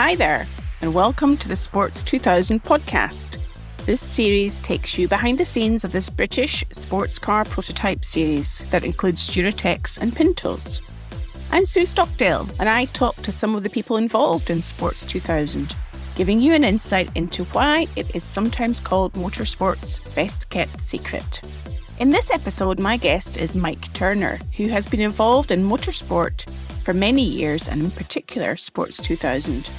Hi there, and welcome to the Sports 2000 podcast. This series takes you behind the scenes of this British sports car prototype series that includes Duratecs and Pintos. I'm Sue Stockdale, and I talk to some of the people involved in Sports 2000, giving you an insight into why it is sometimes called motorsport's best-kept secret. In this episode, my guest is Mike Turner, who has been involved in motorsport for many years, and in particular Sports 2000.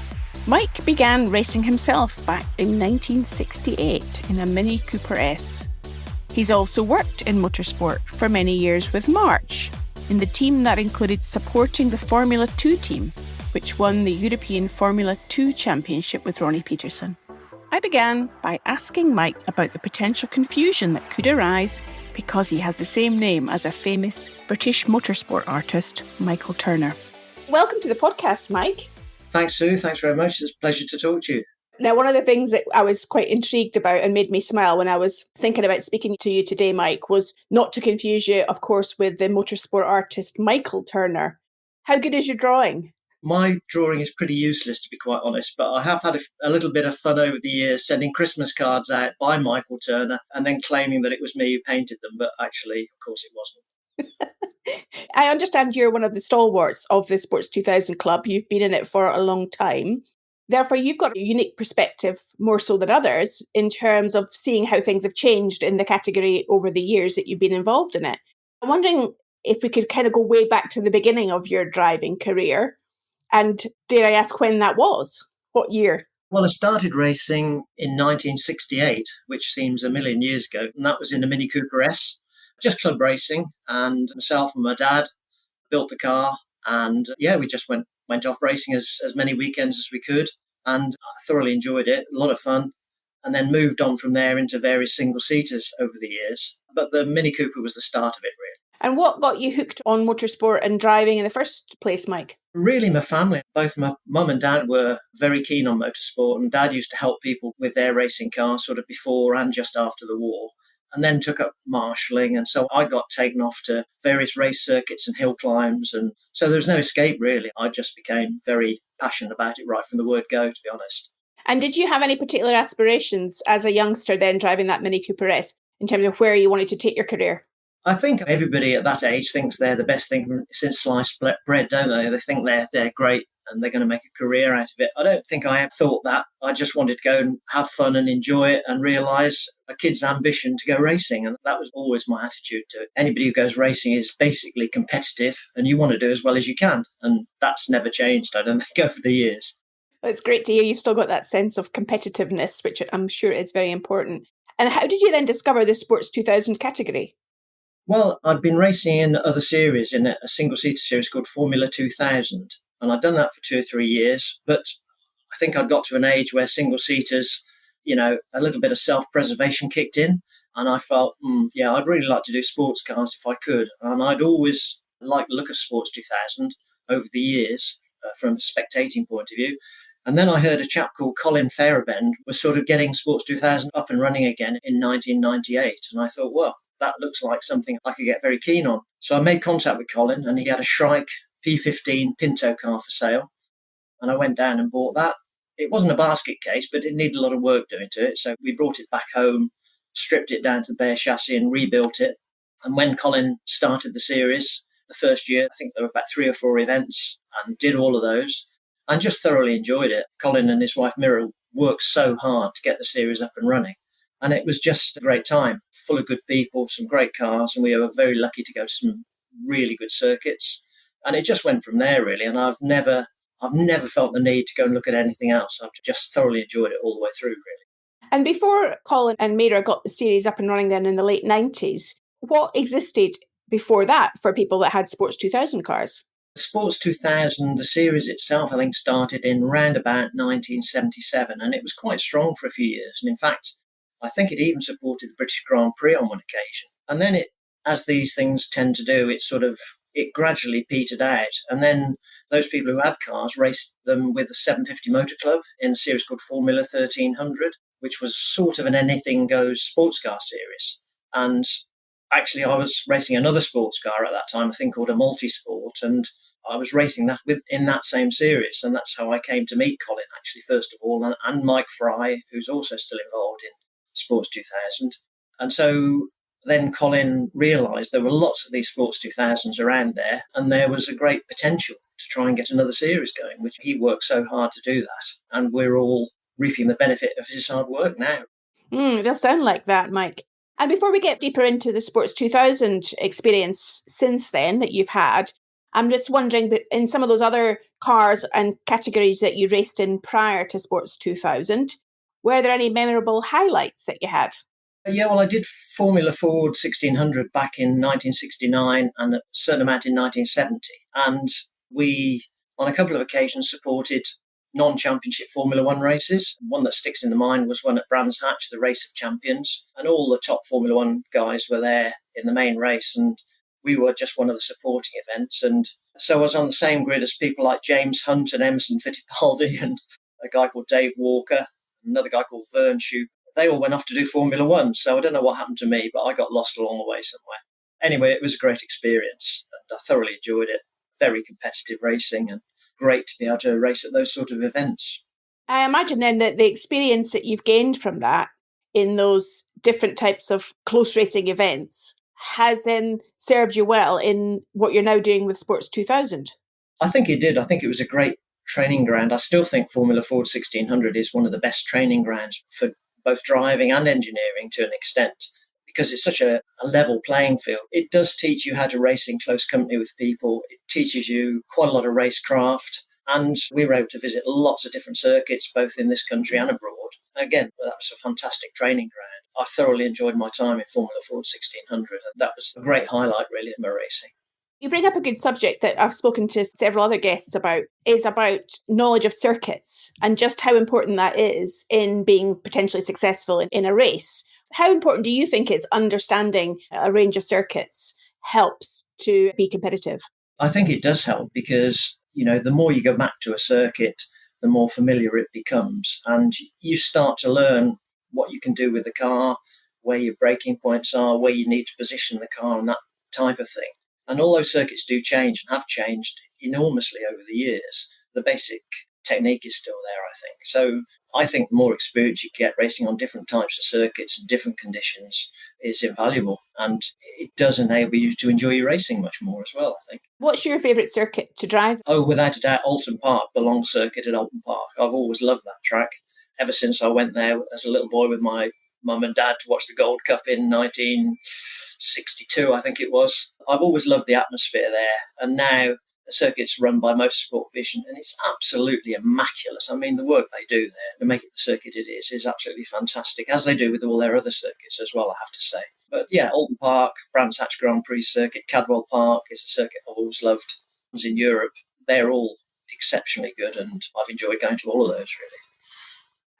Mike began racing himself back in 1968 in a Mini Cooper S. He's also worked in motorsport for many years with March, in the team that included supporting the Formula 2 team, which won the European Formula 2 Championship with Ronnie Peterson. I began by asking Mike about the potential confusion that could arise because he has the same name as a famous British motorsport artist, Michael Turner. Welcome to the podcast, Mike. Thanks, Sue. Thanks very much. It's a pleasure to talk to you. Now, one of the things that I was quite intrigued about and made me smile when I was thinking about speaking to you today, Mike, was not to confuse you, of course, with the motorsport artist Michael Turner. How good is your drawing? My drawing is pretty useless, to be quite honest, but I have had a little bit of fun over the years sending Christmas cards out by Michael Turner and then claiming that it was me who painted them, but actually, of course, it wasn't. I understand you're one of the stalwarts of the Sports 2000 Club. You've been in it for a long time. Therefore, you've got a unique perspective, more so than others, in terms of seeing how things have changed in the category over the years that you've been involved in it. I'm wondering if we could kind of go way back to the beginning of your driving career. And dare I ask when that was? What year? Well, I started racing in 1968, which seems a million years ago, and that was in a Mini Cooper S. Just club racing, and myself and my dad built the car, and we just went off racing as many weekends as we could, and I thoroughly enjoyed it, a lot of fun, and then moved on from there into various single-seaters over the years. But the Mini Cooper was the start of it, really. And what got you hooked on motorsport and driving in the first place, Mike? Really, my family. Both my mum and dad were very keen on motorsport, and dad used to help people with their racing cars sort of before and just after the war, and then took up marshalling. And so I got taken off to various race circuits and hill climbs. And so there was no escape, really. I just became very passionate about it right from the word go, to be honest. And did you have any particular aspirations as a youngster then driving that Mini Cooper S in terms of where you wanted to take your career? I think everybody at that age thinks they're the best thing since sliced bread, don't they? They think they're great and they're going to make a career out of it. I don't think I thought that. I just wanted to go and have fun and enjoy it and realise a kid's ambition to go racing. And that was always my attitude to it. Anybody who goes racing is basically competitive and you want to do as well as you can. And that's never changed, I don't think, over the years. Well, it's great to hear you've still got that sense of competitiveness, which I'm sure is very important. And how did you then discover the Sports 2000 category? Well, I'd been racing in other series, in a single-seater series called Formula 2000. And I'd done that for 2 or 3 years. But I think I'd got to an age where single-seaters, a little bit of self-preservation kicked in. And I felt, I'd really like to do sports cars if I could. And I'd always liked the look of Sports 2000 over the years from a spectating point of view. And then I heard a chap called Colin Fairabend was sort of getting Sports 2000 up and running again in 1998. And I thought, well, that looks like something I could get very keen on. So I made contact with Colin, and he had a Shrike P15 Pinto car for sale. And I went down and bought that. It wasn't a basket case, but it needed a lot of work doing to it. So we brought it back home, stripped it down to the bare chassis and rebuilt it. And when Colin started the series, the first year, I think there were about 3 or 4 events, and did all of those and just thoroughly enjoyed it. Colin and his wife Mira worked so hard to get the series up and running. And it was just a great time, full of good people, some great cars, and we were very lucky to go to some really good circuits. And it just went from there, really. And I've never felt the need to go and look at anything else. I've just thoroughly enjoyed it all the way through, really. And before Colin and Mira got the series up and running then in the late 90s, what existed before that for people that had Sports 2000 cars? Sports 2000, the series itself, I think, started in round about 1977, and it was quite strong for a few years. And in fact, I think it even supported the British Grand Prix on one occasion. And then as these things tend to do, it gradually petered out. And then those people who had cars raced them with the 750 Motor Club in a series called Formula 1300, which was sort of an anything goes sports car series. And actually, I was racing another sports car at that time, a thing called a Multisport. And I was racing that in that same series, and that's how I came to meet Colin, actually, first of all, and Mike Fry, who's also still involved in Sports 2000. And so then Colin realised there were lots of these Sports 2000s around there, and there was a great potential to try and get another series going, which he worked so hard to do that. And we're all reaping the benefit of his hard work now. It does sound like that, Mike. And before we get deeper into the Sports 2000 experience since then that you've had, I'm just wondering, but in some of those other cars and categories that you raced in prior to Sports 2000, were there any memorable highlights that you had? Yeah, well, I did Formula Ford 1600 back in 1969 and a certain amount in 1970. And we, on a couple of occasions, supported non-championship Formula One races. One that sticks in the mind was one at Brands Hatch, the Race of Champions. And all the top Formula One guys were there in the main race. And we were just one of the supporting events. And so I was on the same grid as people like James Hunt and Emerson Fittipaldi and a guy called Dave Walker, another guy called Vern Shoup. They all went off to do Formula One, so I don't know what happened to me, but I got lost along the way somewhere. Anyway, it was a great experience, and I thoroughly enjoyed it. Very competitive racing, and great to be able to race at those sort of events. I imagine then that the experience that you've gained from that in those different types of close racing events has then served you well in what you're now doing with Sports 2000. I think it did. I think it was a great training ground. I still think Formula Ford 1600 is one of the best training grounds for both driving and engineering to an extent, because it's such a level playing field. It does teach you how to race in close company with people. It teaches you quite a lot of racecraft, and we were able to visit lots of different circuits, both in this country and abroad. Again, that was a fantastic training ground. I thoroughly enjoyed my time in Formula Ford 1600, and that was a great highlight, really, of my racing. You bring up a good subject that I've spoken to several other guests about, is about knowledge of circuits and just how important that is in being potentially successful in a race. How important do you think is understanding a range of circuits helps to be competitive? I think it does help because, the more you go back to a circuit, the more familiar it becomes. And you start to learn what you can do with the car, where your braking points are, where you need to position the car and that type of thing. And all those circuits do change and have changed enormously over the years. The basic technique is still there, I think. So I think the more experience you get racing on different types of circuits and different conditions is invaluable. And it does enable you to enjoy your racing much more as well, I think. What's your favourite circuit to drive? Oh, without a doubt, Alton Park, the long circuit at Alton Park. I've always loved that track. Ever since I went there as a little boy with my mum and dad to watch the Gold Cup in 1962, I think it was. I've always loved the atmosphere there. And now the circuit's run by Motorsport Vision, and it's absolutely immaculate. I mean, the work they do there to make it the circuit it is absolutely fantastic, as they do with all their other circuits as well, I have to say. But yeah, Alton Park, Brands Hatch Grand Prix circuit, Cadwell Park is a circuit I've always loved. In Europe, they're all exceptionally good, and I've enjoyed going to all of those, really.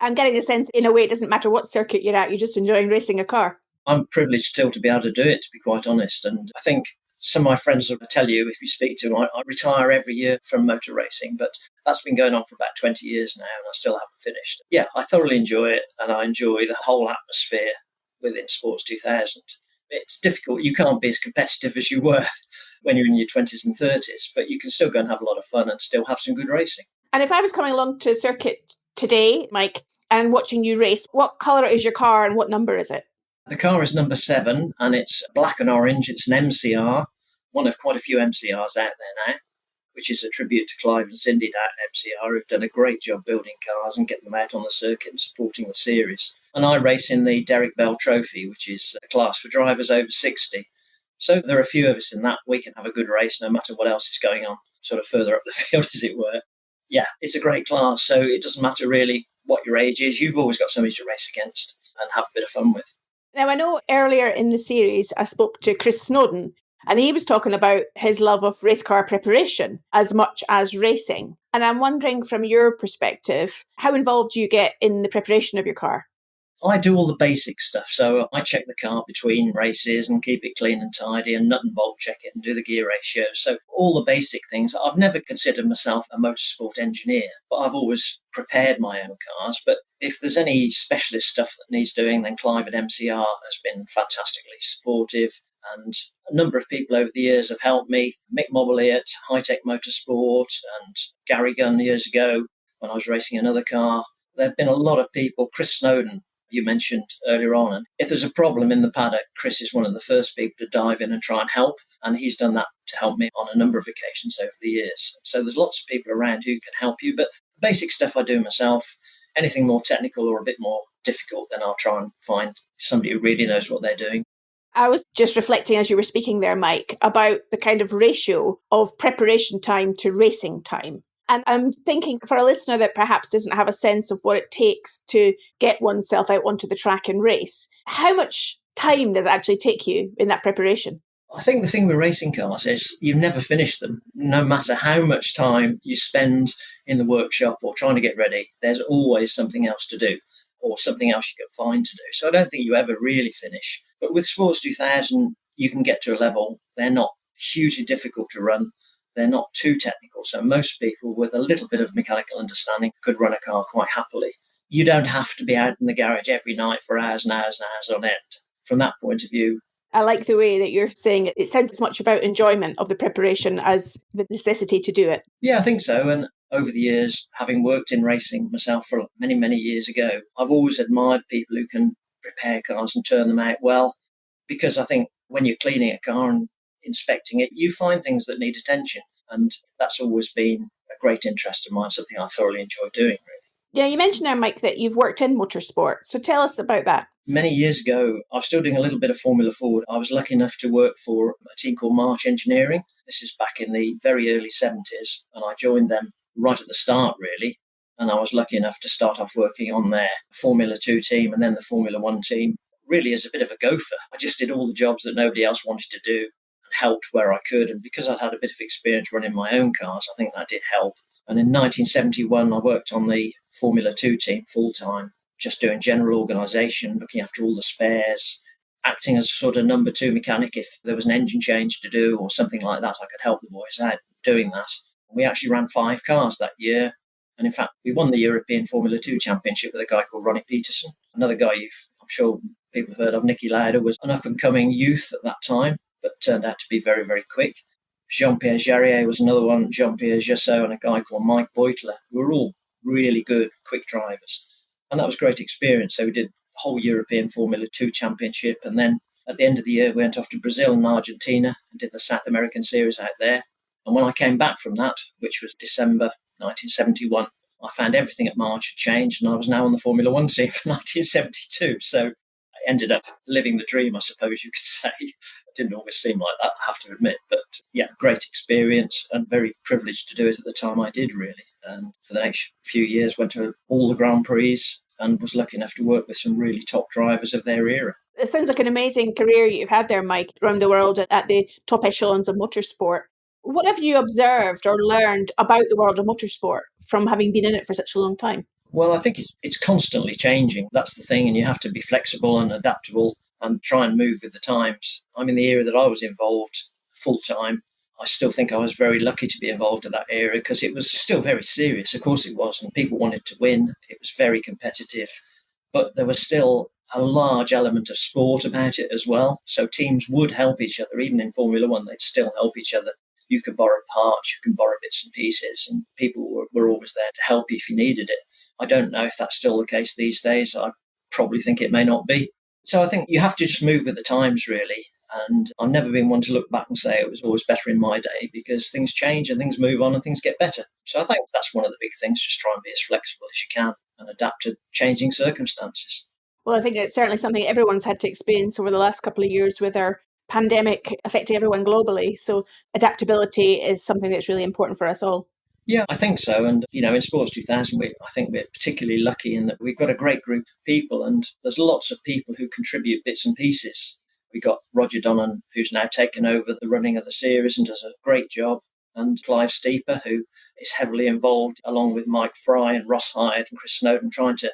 I'm getting a sense, in a way, it doesn't matter what circuit you're at, you're just enjoying racing a car. I'm privileged still to be able to do it, to be quite honest. And I think some of my friends will tell you, if you speak to them, I retire every year from motor racing, but that's been going on for about 20 years now, and I still haven't finished. Yeah, I thoroughly enjoy it, and I enjoy the whole atmosphere within Sports 2000. It's difficult. You can't be as competitive as you were when you're in your 20s and 30s, but you can still go and have a lot of fun and still have some good racing. And if I was coming along to a circuit today, Mike, and watching you race, what colour is your car and what number is it? The car is number 7, and it's black and orange. It's an MCR, one of quite a few MCRs out there now, which is a tribute to Clive and Cindy at MCR, who've done a great job building cars and getting them out on the circuit and supporting the series. And I race in the Derek Bell Trophy, which is a class for drivers over 60. So there are a few of us in that. We can have a good race no matter what else is going on, sort of further up the field, as it were. Yeah, it's a great class, so it doesn't matter really what your age is. You've always got somebody to race against and have a bit of fun with. Now, I know earlier in the series, I spoke to Chris Snowden, and he was talking about his love of race car preparation as much as racing. And I'm wondering, from your perspective, how involved do you get in the preparation of your car? I do all the basic stuff. So I check the car between races and keep it clean and tidy and nut and bolt check it and do the gear ratios. So all the basic things. I've never considered myself a motorsport engineer, but I've always prepared my own cars. But if there's any specialist stuff that needs doing, then Clive at MCR has been fantastically supportive. And a number of people over the years have helped me. Mick Mobley at High Tech Motorsport and Gary Gunn years ago when I was racing another car. There have been a lot of people. Chris Snowden, you mentioned earlier on. And if there's a problem in the paddock, Chris is one of the first people to dive in and try and help. And he's done that to help me on a number of occasions over the years. So there's lots of people around who can help you. But basic stuff I do myself. Anything more technical or a bit more difficult, then I'll try and find somebody who really knows what they're doing. I was just reflecting as you were speaking there, Mike, about the kind of ratio of preparation time to racing time. And I'm thinking for a listener that perhaps doesn't have a sense of what it takes to get oneself out onto the track and race, how much time does it actually take you in that preparation? I think the thing with racing cars is you never finish them. No matter how much time you spend in the workshop or trying to get ready, there's always something else to do or something else you can find to do. So I don't think you ever really finish. But with Sports 2000, you can get to a level. They're not hugely difficult to run. They're not too technical. So most people with a little bit of mechanical understanding could run a car quite happily. You don't have to be out in the garage every night for hours and hours and hours on end. From that point of view, I like the way that you're saying it sounds as much about enjoyment of the preparation as the necessity to do it. Yeah, I think so. And over the years, having worked in racing myself for many, many years ago, I've always admired people who can prepare cars and turn them out well. Because I think when you're cleaning a car and inspecting it, you find things that need attention. And that's always been a great interest of mine, something I thoroughly enjoy doing, really. Yeah, you mentioned there, Mike, that you've worked in motorsport. So tell us about that. Many years ago, I was still doing a little bit of Formula Ford. I was lucky enough to work for a team called March Engineering. This is back in the very early 70s, and I joined them right at the start, really. And I was lucky enough to start off working on their Formula 2 team and then the Formula 1 team, really as a bit of a gopher. I just did all the jobs that nobody else wanted to do and helped where I could. And because I'd had a bit of experience running my own cars, I think that did help. And in 1971, I worked on the Formula 2 team full-time, just doing general organisation, looking after all the spares, acting as a sort of number two mechanic. If there was an engine change to do or something like that, I could help the boys out doing that. We actually ran 5 cars that year. And in fact, we won the European Formula 2 Championship with a guy called Ronnie Peterson. Another guy I'm sure people have heard of, Nicky Lauda, was an up-and-coming youth at that time, but turned out to be very, very quick. Jean-Pierre Jarrier was another one, Jean-Pierre Jussot, and a guy called Mike Beutler, who were all really good, quick drivers. And that was a great experience. So we did the whole European Formula 2 Championship. And then at the end of the year, we went off to Brazil and Argentina and did the South American Series out there. And when I came back from that, which was December 1971, I found everything at March had changed. And I was now on the Formula 1 team for 1972. So I ended up living the dream, I suppose you could say. It didn't always seem like that, I have to admit. But yeah, great experience and very privileged to do it at the time I did, really. And for the next few years, went to all the Grand Prix and was lucky enough to work with some really top drivers of their era. It sounds like an amazing career you've had there, Mike, around the world at the top echelons of motorsport. What have you observed or learned about the world of motorsport from having been in it for such a long time? Well, I think it's constantly changing. That's the thing, and you have to be flexible and adaptable and try and move with the times. I'm in the era that I was involved full-time. I still think I was very lucky to be involved in that era because it was still very serious. Of course it was, and people wanted to win. It was very competitive, but there was still a large element of sport about it as well. So teams would help each other. Even in Formula 1, they'd still help each other. You could borrow parts, you can borrow bits and pieces, and people were always there to help you if you needed it. I don't know if that's still the case these days. I probably think it may not be. So I think you have to just move with the times, really. And I've never been one to look back and say it was always better in my day because things change and things move on and things get better. So I think that's one of the big things, just try and be as flexible as you can and adapt to changing circumstances. Well, I think it's certainly something everyone's had to experience over the last couple of years with our pandemic affecting everyone globally. So adaptability is something that's really important for us all. Yeah, I think so. And, in Sports 2000, I think we're particularly lucky in that we've got a great group of people and there's lots of people who contribute bits and pieces. We've got Roger Donnan, who's now taken over the running of the series and does a great job, and Clive Steeper, who is heavily involved, along with Mike Fry and Ross Hyde and Chris Snowden, trying to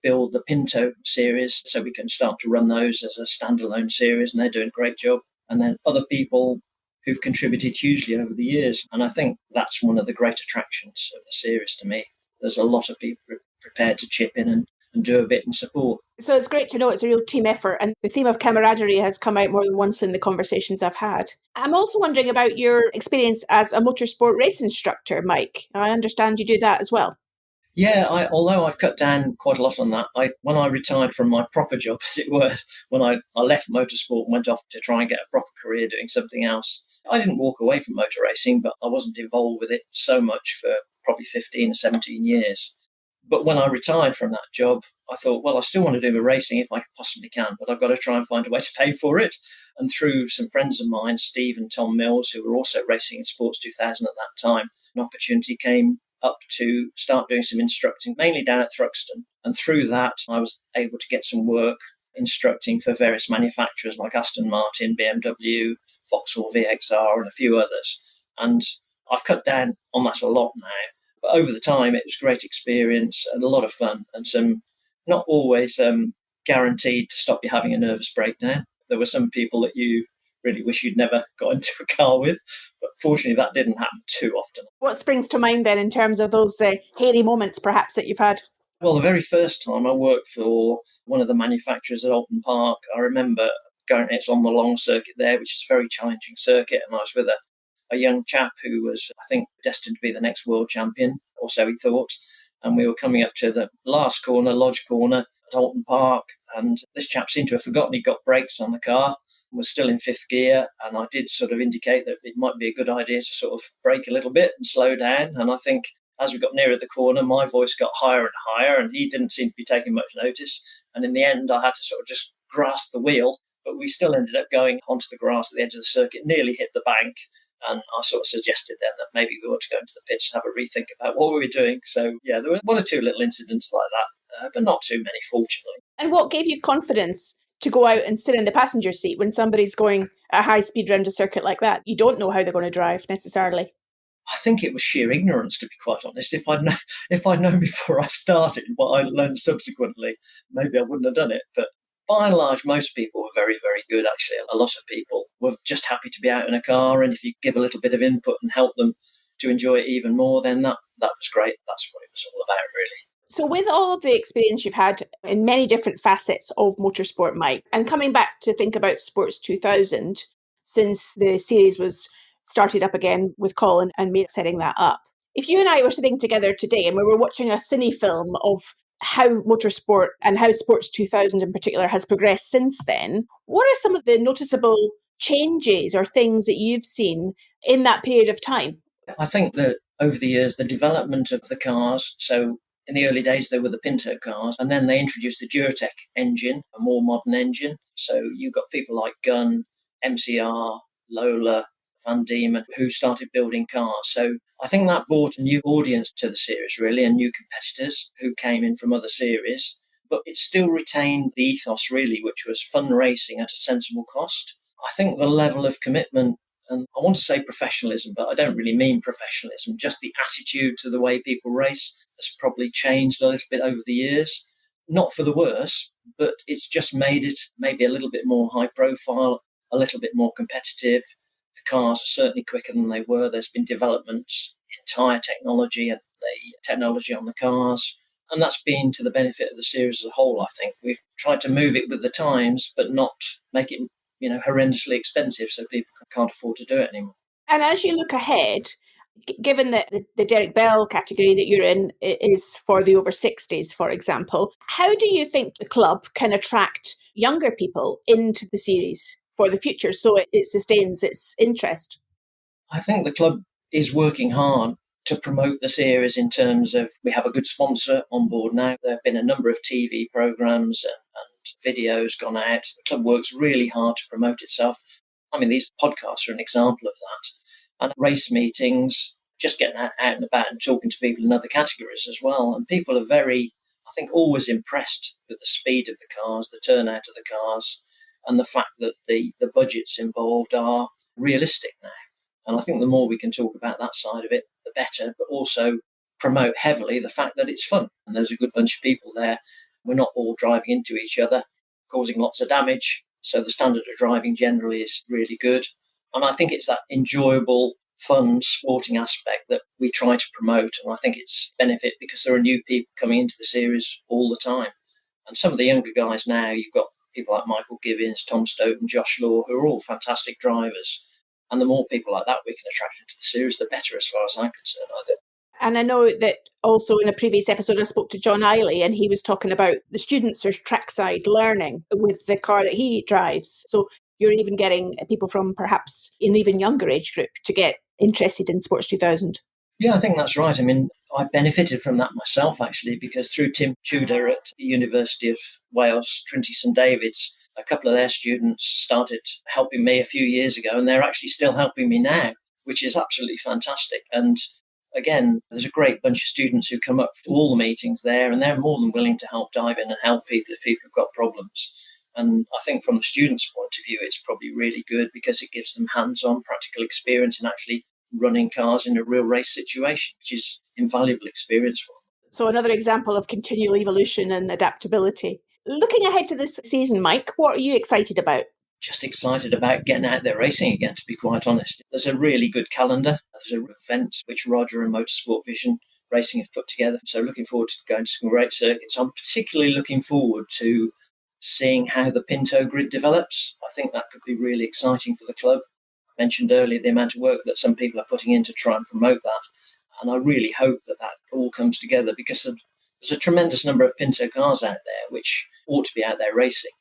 build the Pinto series so we can start to run those as a standalone series, and they're doing a great job. And then other people who've contributed hugely over the years. And I think that's one of the great attractions of the series to me. There's a lot of people prepared to chip in and and do a bit in support. So it's great to know it's a real team effort, and the theme of camaraderie has come out more than once in the conversations I've had. I'm also wondering about your experience as a motorsport race instructor, Mike. I understand you do that as well. Yeah, although I've cut down quite a lot on that, when I retired from my proper job, as it were, when I left motorsport and went off to try and get a proper career doing something else, I didn't walk away from motor racing, but I wasn't involved with it so much for probably 15 or 17 years. But when I retired from that job, I thought, well, I still want to do my racing if I possibly can, but I've got to try and find a way to pay for it. And through some friends of mine, Steve and Tom Mills, who were also racing in Sports 2000 at that time, an opportunity came up to start doing some instructing, mainly down at Thruxton. And through that, I was able to get some work instructing for various manufacturers like Aston Martin, BMW, Vauxhall VXR, and a few others. And I've cut down on that a lot now. But over the time, it was a great experience and a lot of fun, and some not always guaranteed to stop you having a nervous breakdown. There were some people that you really wish you'd never got into a car with, but fortunately that didn't happen too often. What springs to mind then in terms of those hairy moments perhaps that you've had? Well, the very first time I worked for one of the manufacturers at Alton Park, I remember it's on the long circuit there, which is a very challenging circuit, and I was with a young chap who was, I think, destined to be the next world champion, or so he thought. And we were coming up to the last corner, Lodge Corner, at Alton Park, and this chap seemed to have forgotten he'd got brakes on the car and was still in fifth gear. And I did sort of indicate that it might be a good idea to sort of brake a little bit and slow down. And I think as we got nearer the corner, my voice got higher and higher, and he didn't seem to be taking much notice. And in the end, I had to sort of just grasp the wheel, but we still ended up going onto the grass at the edge of the circuit, nearly hit the bank. And I sort of suggested then that maybe we ought to go into the pits and have a rethink about what we were doing. So, yeah, there were one or two little incidents like that, but not too many, fortunately. And what gave you confidence to go out and sit in the passenger seat when somebody's going at high speed around a circuit like that? You don't know how they're going to drive necessarily. I think it was sheer ignorance, to be quite honest. If I'd known before I started what I learned subsequently, maybe I wouldn't have done it. But by and large, most people were very, very good, actually. A lot of people were just happy to be out in a car, and if you give a little bit of input and help them to enjoy it even more, then that was great. That's what it was all about, really. So with all of the experience you've had in many different facets of motorsport, Mike, and coming back to think about Sports 2000, since the series was started up again with Colin and me setting that up, if you and I were sitting together today and we were watching a cine film of how motorsport and how Sports 2000 in particular has progressed since then, what are some of the noticeable changes or things that you've seen in that period of time? I think that over the years, the development of the cars, so in the early days, they were the Pinto cars, and then they introduced the Duratec engine, a more modern engine. So you've got people like Gunn, MCR, Lola, Van Diemen, who started building cars. So I think that brought a new audience to the series, really, and new competitors who came in from other series. But it still retained the ethos, really, which was fun racing at a sensible cost. I think the level of commitment, and I want to say professionalism, but I don't really mean professionalism, just the attitude to the way people race has probably changed a little bit over the years. Not for the worse, but it's just made it maybe a little bit more high profile, a little bit more competitive. The cars are certainly quicker than they were. There's been developments in tyre technology and the technology on the cars. And that's been to the benefit of the series as a whole, I think. We've tried to move it with the times, but not make it, horrendously expensive so people can't afford to do it anymore. And as you look ahead, given that the Derek Bell category that you're in is for the over 60s, for example, how do you think the club can attract younger people into the series for the future so it sustains its interest? I think the club is working hard to promote the series in terms of we have a good sponsor on board now. There have been a number of TV programmes and videos gone out. The club works really hard to promote itself. I mean, these podcasts are an example of that. And race meetings, just getting out and about and talking to people in other categories as well. And people are very, I think, always impressed with the speed of the cars, the turnout of the cars, and the fact that the budgets involved are realistic now. And I think the more we can talk about that side of it, the better, but also promote heavily the fact that it's fun. And there's a good bunch of people there. We're not all driving into each other, causing lots of damage. So the standard of driving generally is really good. And I think it's that enjoyable, fun, sporting aspect that we try to promote. And I think it's benefit because there are new people coming into the series all the time. And some of the younger guys now, you've got people like Michael Gibbons, Tom Stoughton, Josh Law, who are all fantastic drivers. And the more people like that we can attract into the series, the better, as far as I'm concerned, I think. And I know that also in a previous episode, I spoke to John Eiley, and he was talking about the students are trackside learning with the car that he drives. So you're even getting people from perhaps an even younger age group to get interested in Sports 2000. Yeah, I think that's right. I mean, I benefited from that myself, actually, because through Tim Tudor at the University of Wales, Trinity St David's, a couple of their students started helping me a few years ago, and they're actually still helping me now, which is absolutely fantastic. And again, there's a great bunch of students who come up to all the meetings there, and they're more than willing to help dive in and help people if people have got problems. And I think from the students' point of view, it's probably really good because it gives them hands-on practical experience in actually running cars in a real race situation, which is invaluable experience for them. So another example of continual evolution and adaptability. Looking ahead to this season, Mike, what are you excited about? Just excited about getting out there racing again, to be quite honest. There's a really good calendar. There's an event which Roger and Motorsport Vision Racing have put together. So looking forward to going to some great circuits. I'm particularly looking forward to seeing how the Pinto grid develops. I think that could be really exciting for the club. I mentioned earlier the amount of work that some people are putting in to try and promote that. And I really hope that that all comes together, because there's a tremendous number of Pinto cars out there which ought to be out there racing.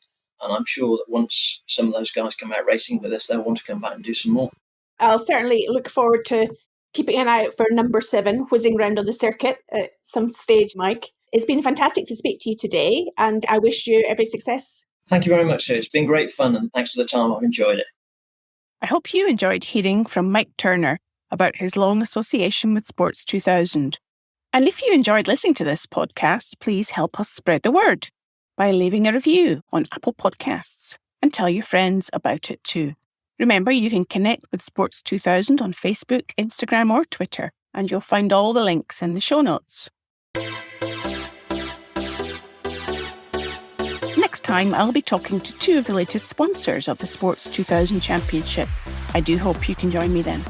And I'm sure that once some of those guys come out racing with us, they'll want to come back and do some more. I'll certainly look forward to keeping an eye out for number 7 whizzing around on the circuit at some stage, Mike. It's been fantastic to speak to you today, and I wish you every success. Thank you very much, Sue. It's been great fun, and thanks for the time. I've enjoyed it. I hope you enjoyed hearing from Mike Turner about his long association with Sports 2000. And if you enjoyed listening to this podcast, please help us spread the word by leaving a review on Apple Podcasts and tell your friends about it too. Remember, you can connect with Sports 2000 on Facebook, Instagram or Twitter, and you'll find all the links in the show notes. Next time, I'll be talking to 2 of the latest sponsors of the Sports 2000 Championship. I do hope you can join me then.